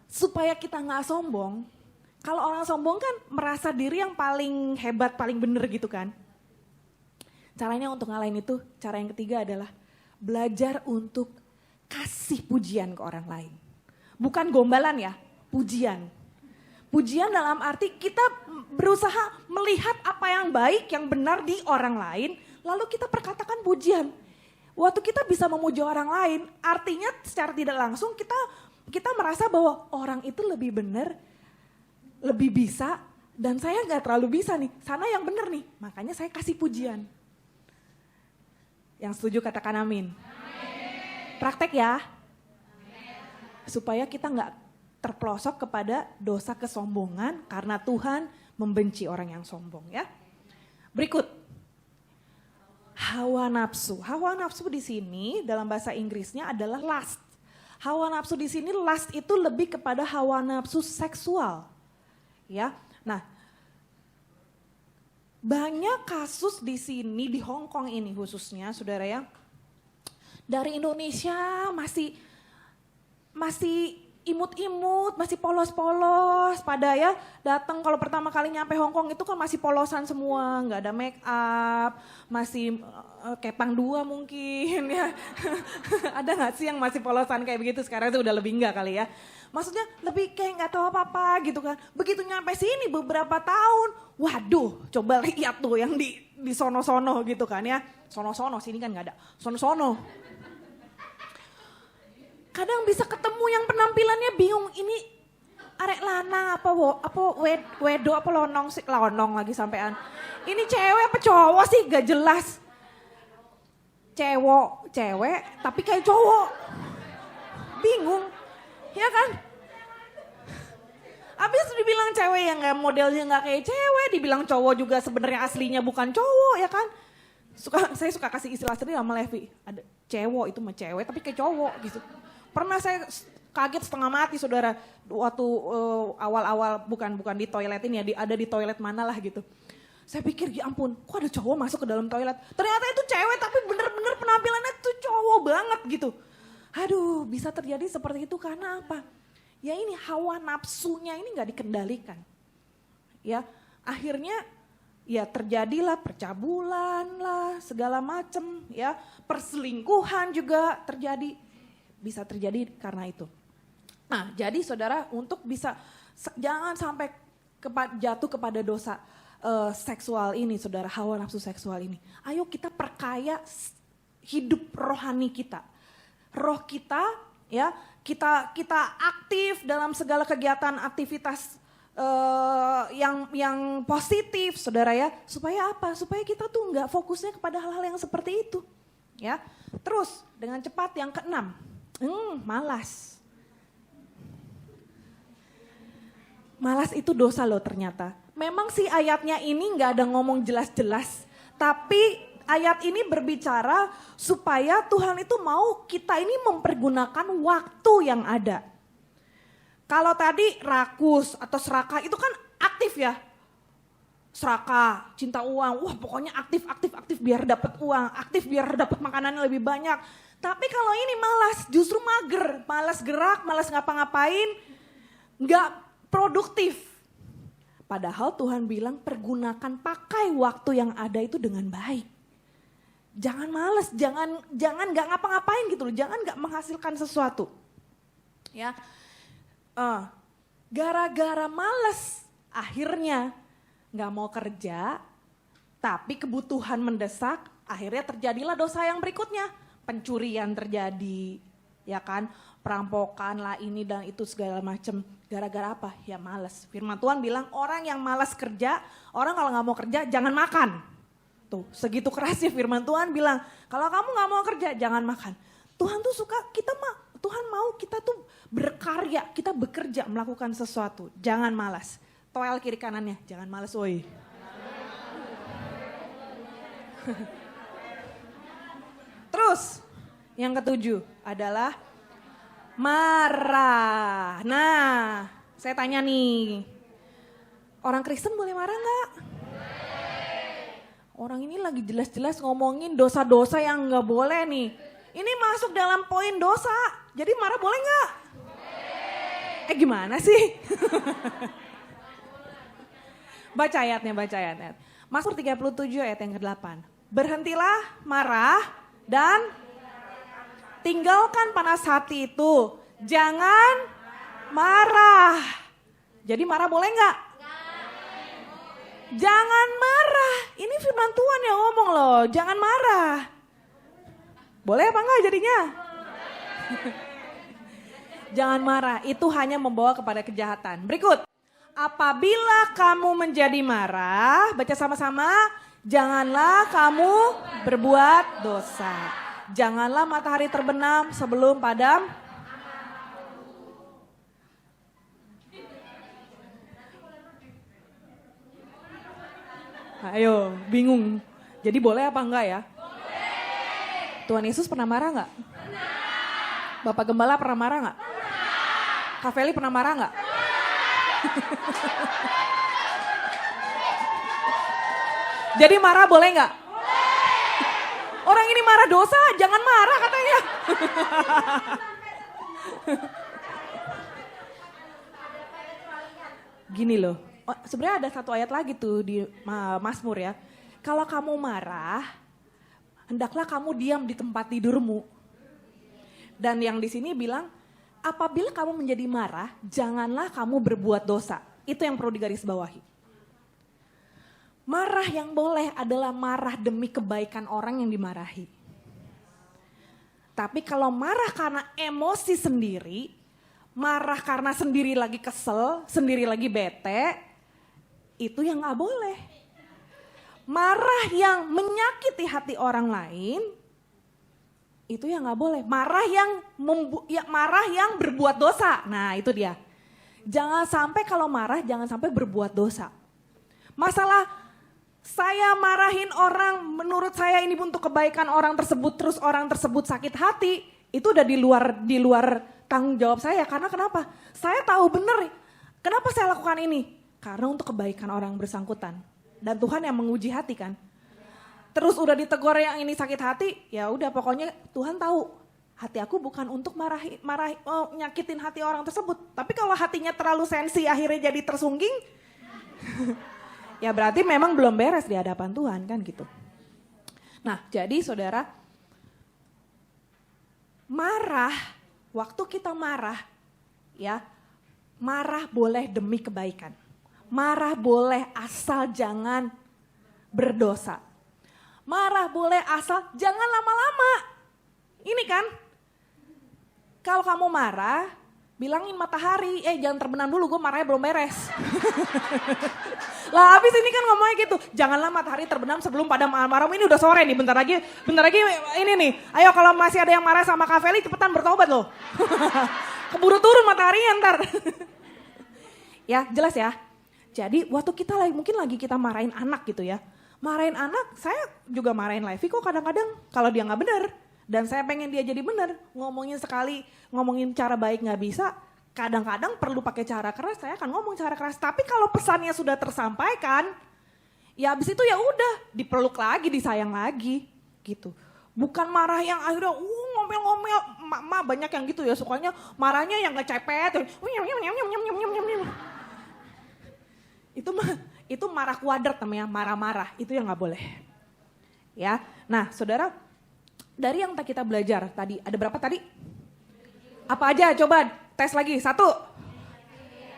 supaya kita gak sombong. Kalau orang sombong kan merasa diri yang paling hebat, paling bener gitu kan. Caranya untuk ngalahin itu, cara yang ketiga adalah belajar untuk kasih pujian ke orang lain. Bukan gombalan ya, pujian. Pujian dalam arti kita berusaha melihat apa yang baik, yang benar di orang lain, lalu kita perkatakan pujian. Waktu kita bisa memuji orang lain, artinya secara tidak langsung kita merasa bahwa orang itu lebih benar, lebih bisa, dan saya gak terlalu bisa nih, sana yang benar nih, makanya saya kasih pujian. Yang setuju katakan amin. Praktek ya. Supaya kita gak terpelosok kepada dosa kesombongan karena Tuhan membenci orang yang sombong ya. Berikut. Hawa nafsu. Hawa nafsu di sini dalam bahasa Inggrisnya adalah lust. Hawa nafsu di sini lust itu lebih kepada hawa nafsu seksual. Ya. Nah, banyak kasus di sini, di Hong Kong ini khususnya, saudara ya. Dari Indonesia masih imut-imut, masih polos-polos. Pada ya datang kalau pertama kali nyampe Hong Kong itu kan masih polosan semua, nggak ada make up, masih kepang dua mungkin ya. Ada nggak sih yang masih polosan kayak begitu? Sekarang itu udah lebih enggak kali ya. Maksudnya lebih kayak nggak tahu apa-apa gitu kan. Begitu nyampe sini beberapa tahun, waduh coba lihat tuh yang di sono-sono gitu kan ya. Sono-sono, sini kan nggak ada. Sono-sono. Kadang bisa ketemu yang penampilannya bingung, ini arek lanang apa wedo apa lonong sih, lonong lagi sampean. Ini cewek apa cowok sih gak jelas. Cewek tapi kayak cowok. Bingung. Ya kan? Abis dibilang cewek yang gak modelnya gak kayak cewek, dibilang cowok juga sebenarnya aslinya bukan cowok ya kan? Saya suka kasih istilah sendiri sama Levi. Ada cewek itu mah cewek tapi kayak cowok gitu. Pernah saya kaget setengah mati saudara waktu awal-awal bukan di toilet ini ya, ada di toilet mana lah gitu. Saya pikir ya ampun kok ada cowok masuk ke dalam toilet. Ternyata itu cewek tapi bener-bener penampilannya tuh cowok banget gitu. Aduh bisa terjadi seperti itu karena apa? Ya ini hawa nafsunya ini gak dikendalikan. Ya akhirnya ya terjadilah percabulan lah segala macem ya. Perselingkuhan juga terjadi. Bisa terjadi karena itu. Nah jadi saudara untuk bisa jangan sampai jatuh kepada dosa seksual ini saudara, hawa nafsu seksual ini. Ayo kita perkaya hidup rohani kita. Roh kita ya, kita aktif dalam segala kegiatan aktivitas yang positif saudara ya. Supaya apa? Supaya kita tuh nggak fokusnya kepada hal-hal yang seperti itu. Ya. Terus dengan cepat yang keenam. Malas. Malas itu dosa loh ternyata. Memang sih ayatnya ini gak ada ngomong jelas-jelas. Tapi ayat ini berbicara supaya Tuhan itu mau kita ini mempergunakan waktu yang ada. Kalau tadi rakus atau serakah itu kan aktif ya. Serakah, cinta uang, wah pokoknya aktif biar dapat uang, aktif biar dapat makanan yang lebih banyak. Tapi kalau ini malas, justru mager, malas gerak, malas ngapa-ngapain, nggak produktif. Padahal Tuhan bilang pergunakan pakai waktu yang ada itu dengan baik. Jangan malas, jangan nggak ngapa-ngapain gitu loh, jangan nggak menghasilkan sesuatu. Ya, gara-gara malas, akhirnya nggak mau kerja, tapi kebutuhan mendesak, akhirnya terjadilah dosa yang berikutnya. Pencurian terjadi, ya kan, perampokan lah ini dan itu segala macam. Gara-gara apa? Ya malas. Firman Tuhan bilang orang yang malas kerja, orang kalau nggak mau kerja jangan makan. Tuh segitu kerasnya firman Tuhan bilang, kalau kamu nggak mau kerja jangan makan. Tuhan tuh suka Tuhan mau kita tuh berkarya, kita bekerja melakukan sesuatu, jangan malas. toel kiri kanannya, jangan males woi. Terus yang ketujuh adalah marah. Nah, saya tanya nih, orang Kristen boleh marah nggak? Orang ini lagi jelas-jelas ngomongin dosa-dosa yang nggak boleh nih. Ini masuk dalam poin dosa, jadi marah boleh nggak? Gimana sih? Baca ayatnya. Mazmur 37 ayat yang ke-8. Berhentilah marah dan tinggalkan panas hati itu. Jangan marah. Jadi marah boleh nggak? Jangan marah. Ini firman Tuhan yang ngomong loh. Jangan marah. Boleh apa enggak jadinya? Jangan marah. Itu hanya membawa kepada kejahatan. Berikut. Apabila kamu menjadi marah, baca sama-sama. Janganlah kamu berbuat dosa. Janganlah matahari terbenam sebelum padam. Ayo, bingung. Jadi boleh apa enggak ya? Boleh. Tuhan Yesus pernah marah enggak? Pernah. Bapak Gembala pernah marah enggak? Pernah. Kak Feli pernah marah enggak? Jadi marah boleh enggak? Boleh. Orang ini marah dosa, jangan marah katanya. Gini loh. Sebenarnya ada satu ayat lagi tuh di Mazmur ya. Kalau kamu marah, hendaklah kamu diam di tempat tidurmu. Dan yang di sini bilang, apabila kamu menjadi marah, janganlah kamu berbuat dosa. Itu yang perlu digarisbawahi. Marah yang boleh adalah marah demi kebaikan orang yang dimarahi. Tapi kalau marah karena emosi sendiri, marah karena sendiri lagi kesel, sendiri lagi bete, itu yang gak boleh. Marah yang menyakiti hati orang lain, itu yang gak boleh. Marah yang berbuat dosa. Nah itu dia. Jangan sampai kalau marah, jangan sampai berbuat dosa. Masalah saya marahin orang, menurut saya ini untuk kebaikan orang tersebut, terus orang tersebut sakit hati, itu udah di luar tanggung jawab saya. Karena kenapa? Saya tahu benar kenapa saya lakukan ini. Karena untuk kebaikan orang bersangkutan. Dan Tuhan yang menguji hati kan. Terus udah ditegur yang ini sakit hati, ya udah pokoknya Tuhan tahu. Hati aku bukan untuk nyakitin hati orang tersebut. Tapi kalau hatinya terlalu sensi akhirnya jadi tersungging. Ya berarti memang belum beres di hadapan Tuhan kan gitu. Nah jadi saudara, marah, waktu kita marah, ya marah boleh demi kebaikan. Marah boleh asal jangan berdosa. Marah boleh asal jangan lama-lama. Ini kan, kalau kamu marah, bilangin matahari, jangan terbenam dulu, gue marahnya belum beres. Lah habis ini kan ngomongnya gitu, janganlah matahari terbenam sebelum padam amarahmu. Ini udah sore nih, bentar lagi ini nih. Ayo kalau masih ada yang marah sama Kak Feli, cepetan bertobat loh. Keburu turun mataharinya ntar. Ya jelas ya. Jadi waktu kita mungkin lagi kita marahin anak gitu ya. Marahin anak, saya juga marahin Levi kok kadang-kadang kalau dia gak benar. Dan saya pengen dia jadi benar. Ngomongin cara baik gak bisa. Kadang-kadang perlu pakai cara keras, saya akan ngomong cara keras. Tapi kalau pesannya sudah tersampaikan, ya abis itu ya udah dipeluk lagi, disayang lagi gitu. Bukan marah yang akhirnya ngomel-ngomel. Mak banyak yang gitu ya, sukanya marahnya yang ngecepet. Itu marah kuadrat namanya, marah-marah. Itu yang gak boleh. Ya, nah saudara, dari yang kita belajar tadi, ada berapa tadi? Apa aja coba tes lagi. 1,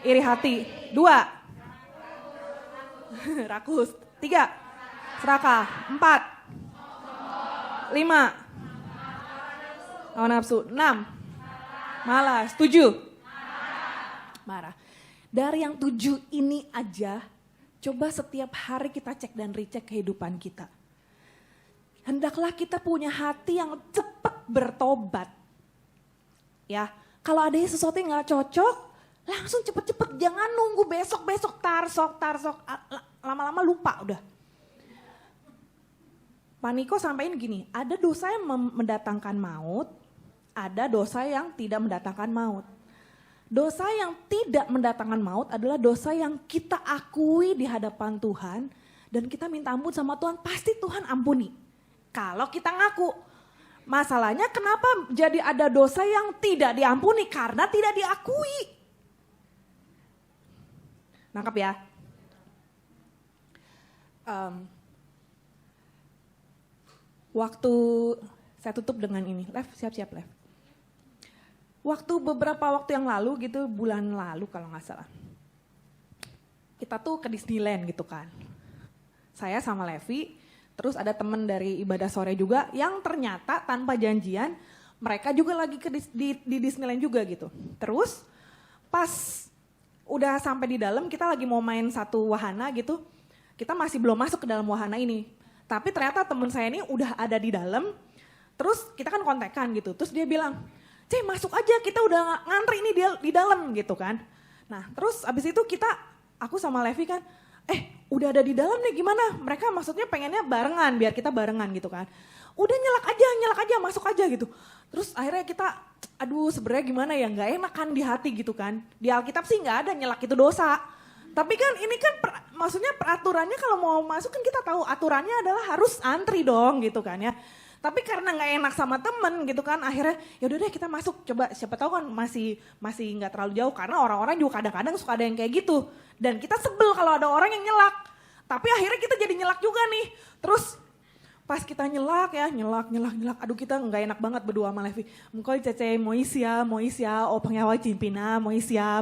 iri hati. 2, rakus. 3, serakah. 4, 5, hawa nafsu. 6, malas. 7, marah. Dari yang 7 ini aja, coba setiap hari kita cek dan recheck kehidupan kita. Hendaklah kita punya hati yang cepat bertobat. Ya, kalau ada sesuatu yang gak cocok, Langsung cepet-cepet, jangan nunggu besok-besok, tarsok. Lama-lama lupa udah. Pak Niko sampaikan gini, ada dosa yang mendatangkan maut, ada dosa yang tidak mendatangkan maut. Dosa yang tidak mendatangkan maut adalah dosa yang kita akui di hadapan Tuhan dan kita minta ampun sama Tuhan, pasti Tuhan ampuni. Kalau kita ngaku. Masalahnya kenapa jadi ada dosa yang tidak diampuni? Karena tidak diakui. Nangkap ya? Waktu saya tutup dengan ini, Lev, siap-siap Lev. Waktu beberapa waktu yang lalu gitu, bulan lalu kalau nggak salah. Kita tuh ke Disneyland gitu kan. Saya sama Levi, terus ada temen dari ibadah sore juga yang ternyata tanpa janjian mereka juga lagi di Disneyland juga gitu. Terus pas udah sampai di dalam kita lagi mau main satu wahana gitu, kita masih belum masuk ke dalam wahana ini. Tapi ternyata temen saya ini udah ada di dalam, terus kita kan kontekan gitu. Terus dia bilang, masuk aja, kita udah ngantri ini di dalam gitu kan. Nah terus abis itu aku sama Levi kan, udah ada di dalam nih gimana? Mereka maksudnya pengennya barengan, biar kita barengan gitu kan. Udah nyelak aja, masuk aja gitu. Terus akhirnya kita, sebenarnya gimana ya, gak enak kan di hati gitu kan. Di Alkitab sih gak ada nyelak itu dosa. Tapi kan ini kan maksudnya peraturannya kalau mau masuk kan kita tahu aturannya adalah harus antri dong gitu kan ya. Tapi karena nggak enak sama temen gitu kan akhirnya yaudah deh kita masuk, coba siapa tahu kan masih nggak terlalu jauh karena orang-orang juga kadang-kadang suka ada yang kayak gitu. Dan kita sebel kalau ada orang yang nyelak. Tapi akhirnya kita jadi nyelak juga nih. Terus pas kita nyelak, aduh kita nggak enak banget berdua sama Levi. Mungkin cece Moisia, opangnya cimpina, Moisia.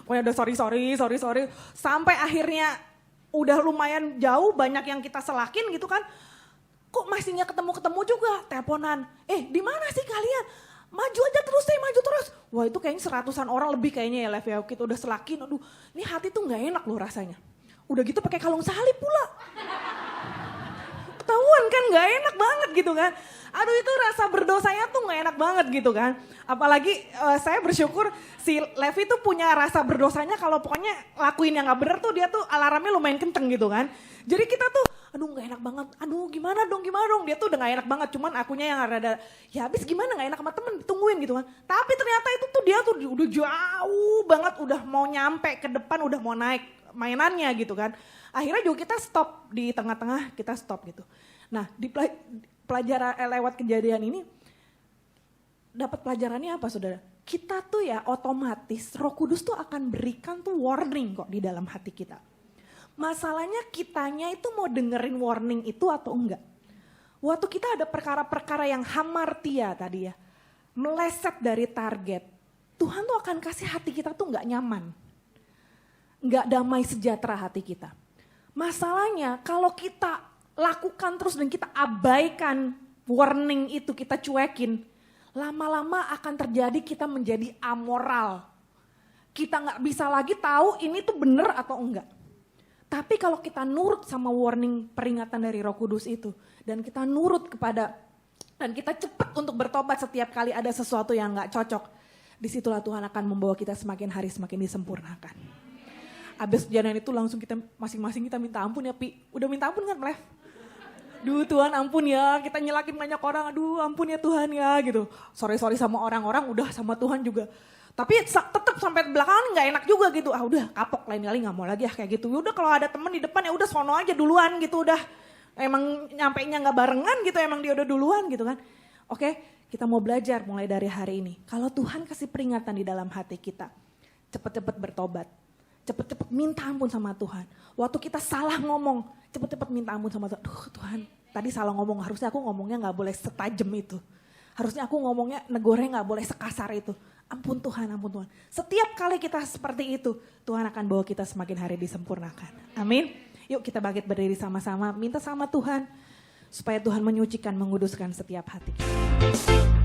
Pokoknya udah sorry. Sampai akhirnya udah lumayan jauh, banyak yang kita selakin gitu kan. Kok masih nggak ketemu juga, teleponan. Di mana sih kalian? Maju aja terus maju terus. Wah itu kayaknya 100-an orang lebih kayaknya ya Levi. Kita udah selakin, aduh ini hati tuh nggak enak loh rasanya. Udah gitu pakai kalung salib pula. Ketahuan kan gak enak banget gitu kan. Aduh itu rasa berdosanya tuh gak enak banget gitu kan. Apalagi saya bersyukur si Levi tuh punya rasa berdosanya kalau pokoknya lakuin yang gak bener tuh dia tuh alarmnya lumayan kenceng gitu kan. Jadi kita tuh aduh gak enak banget, aduh gimana dong. Dia tuh udah gak enak banget, cuman akunya yang rada ya habis gimana gak enak sama temen ditungguin gitu kan. Tapi ternyata itu tuh dia tuh udah jauh banget, udah mau nyampe ke depan, udah mau naik mainannya gitu kan. Akhirnya juga kita stop di tengah-tengah, kita stop gitu. Nah di pelajaran lewat kejadian ini, dapat pelajarannya apa saudara? Kita tuh ya otomatis Roh Kudus tuh akan berikan tuh warning kok di dalam hati kita. Masalahnya kitanya itu mau dengerin warning itu atau enggak. Waktu kita ada perkara-perkara yang hamartia tadi ya, meleset dari target, Tuhan tuh akan kasih hati kita tuh enggak nyaman. Enggak damai sejahtera hati kita. Masalahnya kalau kita lakukan terus dan kita abaikan warning itu, kita cuekin, lama-lama akan terjadi kita menjadi amoral. Kita gak bisa lagi tahu ini tuh bener atau enggak. Tapi kalau kita nurut sama warning peringatan dari Roh Kudus itu, dan kita nurut dan kita cepat untuk bertobat setiap kali ada sesuatu yang gak cocok, disitulah Tuhan akan membawa kita semakin hari semakin disempurnakan. Abis kejadian itu langsung kita masing-masing kita minta ampun ya Pi. Udah minta ampun kan Lev? Duh Tuhan ampun ya, kita nyelakin banyak orang, aduh ampun ya Tuhan ya gitu. Sorry sama orang-orang, udah sama Tuhan juga. Tapi tetap sampai belakangan gak enak juga gitu. Udah kapok lain kali gak mau lagi ya kayak gitu. Udah kalau ada temen di depan ya udah sono aja duluan gitu udah. Emang nyampainya gak barengan gitu, emang dia udah duluan gitu kan. Oke, kita mau belajar mulai dari hari ini. Kalau Tuhan kasih peringatan di dalam hati kita, cepet-cepet bertobat. Cepet-cepet minta ampun sama Tuhan. Waktu kita salah ngomong, cepet-cepet minta ampun sama Tuhan. Tuhan, tadi salah ngomong, harusnya aku ngomongnya gak boleh setajam itu. Harusnya aku ngomongnya negornya gak boleh sekasar itu. Ampun Tuhan. Setiap kali kita seperti itu, Tuhan akan bawa kita semakin hari disempurnakan. Amin. Yuk kita bangkit berdiri sama-sama, minta sama Tuhan. Supaya Tuhan menyucikan, menguduskan setiap hati kita.